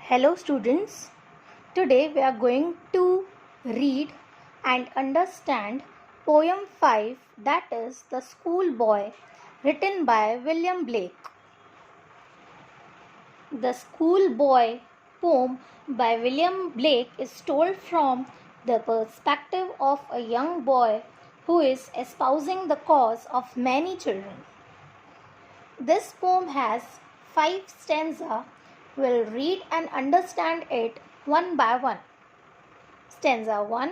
Hello students, today we are going to read and understand poem 5, that is The Schoolboy, written by William Blake. The Schoolboy poem by William Blake is told from the perspective of a young boy who is espousing the cause of many children. This poem has 5 stanzas. We'll read and understand it one by one. Stanza 1.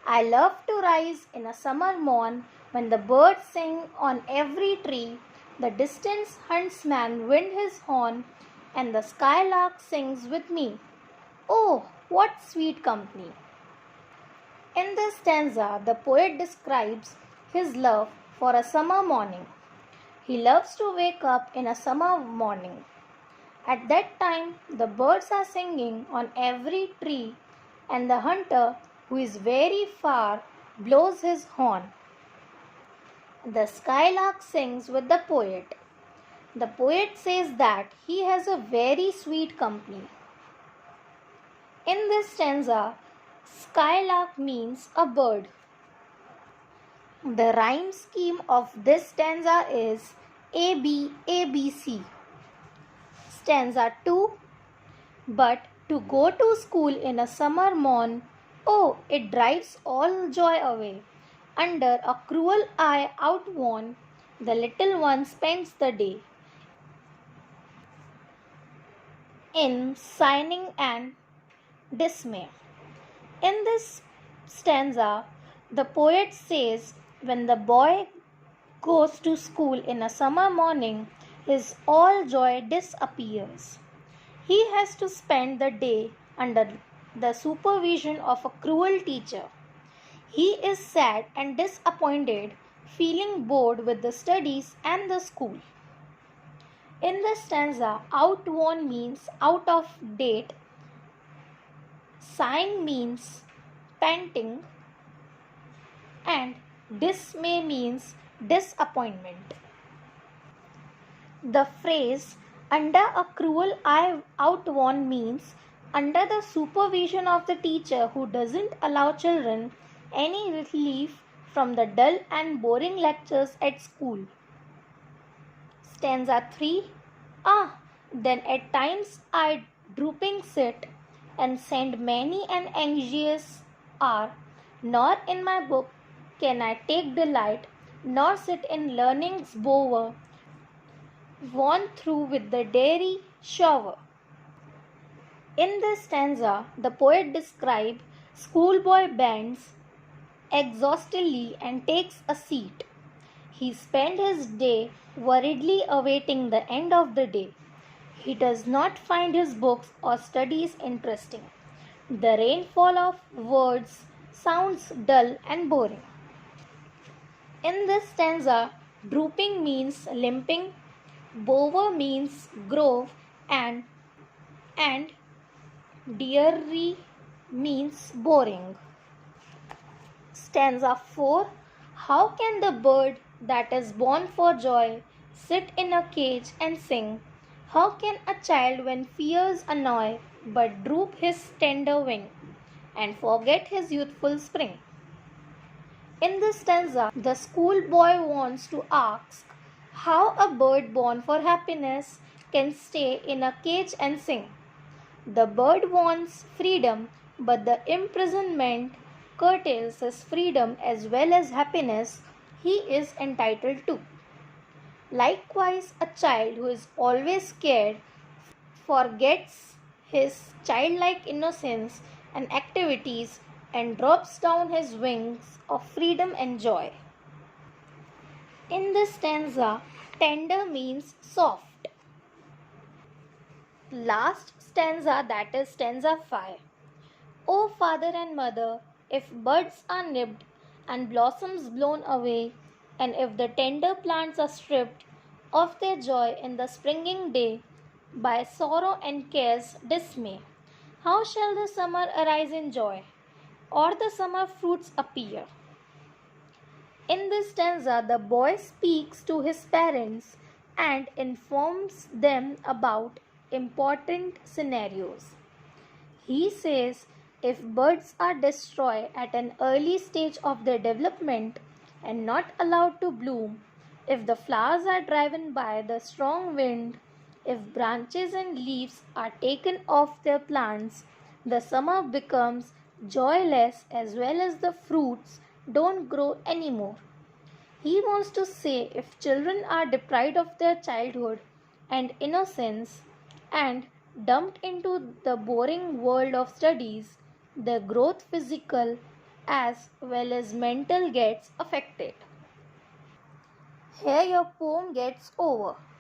I love to rise in a summer morn when the birds sing on every tree, the distant huntsman wind his horn, and the skylark sings with me. Oh, what sweet company! In this stanza, the poet describes his love for a summer morning. He loves to wake up in a summer morning. At that time, the birds are singing on every tree, and the hunter, who is very far, blows his horn. The skylark sings with the poet. The poet says that he has a very sweet company. In this stanza, skylark means a bird. The rhyme scheme of this stanza is ABC. Stanza 2. But to go to school in a summer morn, oh, it drives all joy away. Under a cruel eye outworn, the little one spends the day in sighing and dismay. In this stanza, the poet says when the boy goes to school in a summer morning, his all joy disappears. He has to spend the day under the supervision of a cruel teacher. He is sad and disappointed, feeling bored with the studies and the school. In this stanza, outworn means out of date, sighing means panting, and dismay means disappointment. The phrase under a cruel eye outworn means under the supervision of the teacher who doesn't allow children any relief from the dull and boring lectures at school. Stanza 3. Then at times I drooping sit and send many an anxious hour, nor in my book can I take delight, nor sit in learning's bower, worn through with the dreary shower. In this stanza, the poet describes schoolboy bends exhaustively and takes a seat. He spends his day worriedly awaiting the end of the day. He does not find his books or studies interesting. The rainfall of words sounds dull and boring. In this stanza, drooping means limping, bower means grove, and dreary means boring. Stanza 4. How can the bird that is born for joy sit in a cage and sing? How can a child when fears annoy but droop his tender wing and forget his youthful spring? In this stanza, the schoolboy wants to ask how a bird born for happiness can stay in a cage and sing. The bird wants freedom, but the imprisonment curtails his freedom as well as happiness he is entitled to. Likewise, a child who is always scared forgets his childlike innocence and activities and drops down his wings of freedom and joy. In this stanza, tender means soft. Last stanza, that is stanza 5. O father and mother, if buds are nipped and blossoms blown away, and if the tender plants are stripped of their joy in the springing day by sorrow and care's dismay, how shall the summer arise in joy, or the summer fruits appear? In this stanza, the boy speaks to his parents and informs them about important scenarios. He says if birds are destroyed at an early stage of their development and not allowed to bloom, if the flowers are driven by the strong wind, if branches and leaves are taken off their plants, the summer becomes joyless as well as the fruits don't grow anymore. He wants to say if children are deprived of their childhood and innocence and dumped into the boring world of studies, their growth physical as well as mental gets affected. Here your poem gets over.